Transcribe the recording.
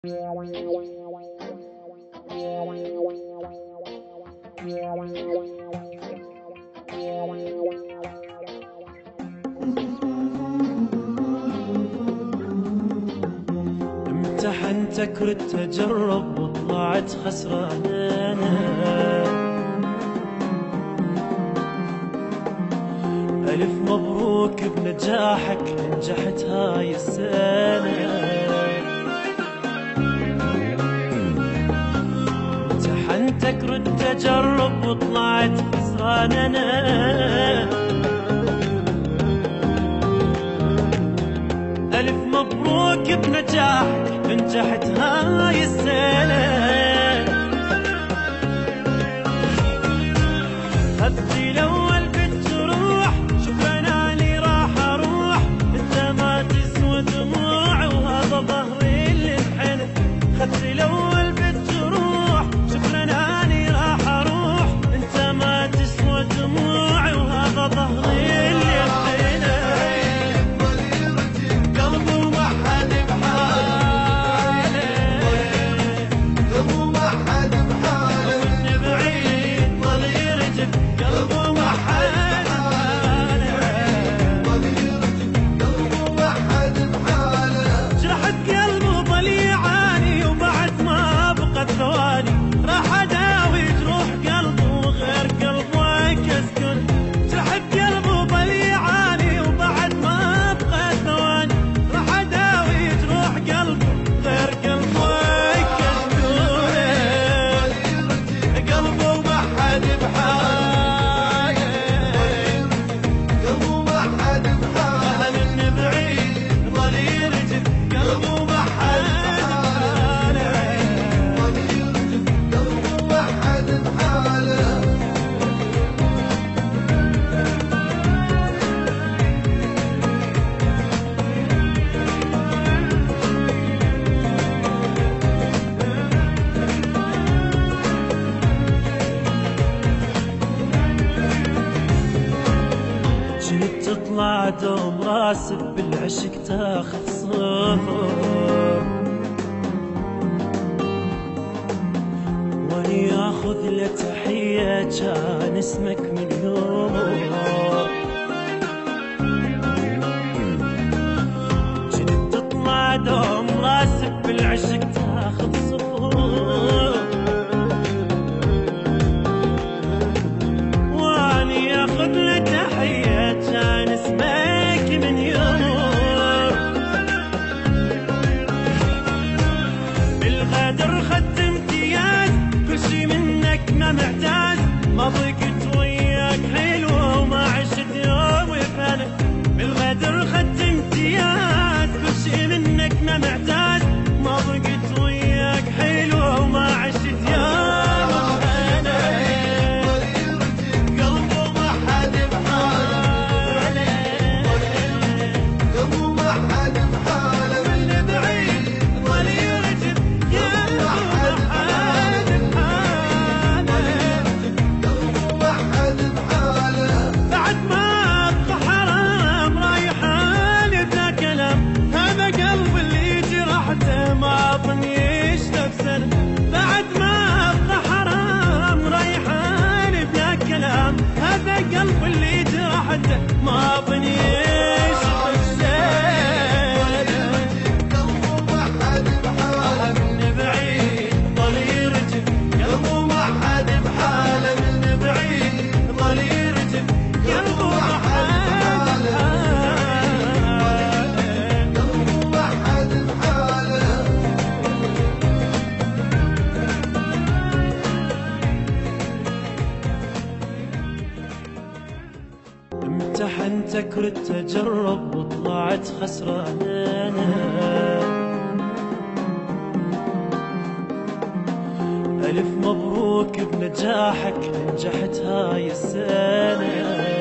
امتحنتك ردت اجرب وطلعت خسران انا. الف مبروك بنجاحك، نجحت هاي السنه. امتحنتك ردت اجرب وطلعت خسران انا. ألف مبروك بنجاحك، نجحت هاي السنة. خذي الأول بالجروح، شكرا أني راح أروح، أنت ما تسوى دموع وهذا ظهري اللي انحنى. خذي الأول بالجروح، شكرا أني راح أروح، أنت ما تسوى دموع وهذا ظهري اللي انحنى. تطلع دوم راسب بالعشق تاخذ صفر، واني اخذ له تحية كان اسمك مليون. جنت تطلع دوم راسب بالعشق تاخذ صفر، واني اخذ له تحية كان اسمك من يوم. بالغدر خدت امتياز، كل شي منك ما معتاز، ما ضقت وياك حلوة وما عشت يوم وفانا. بالغدر خدت امتياز، كل شي منك ما معتاز، ما ضقت وياك حلوة وما عشت يوم. هذا قلب اللي جرحته ما اظني يشوف الزين. قلبه ما حد بحاله من بعيد ظل يرجف، قلبه ما حد بحاله من بعيد ظل يرجف، قلبه ما حد بحاله، قلبه ما حد بحاله. امتحنتك ردت اجرب وطلعت خسران انا. الف مبروك بنجاحك، نجحت هاي السنه.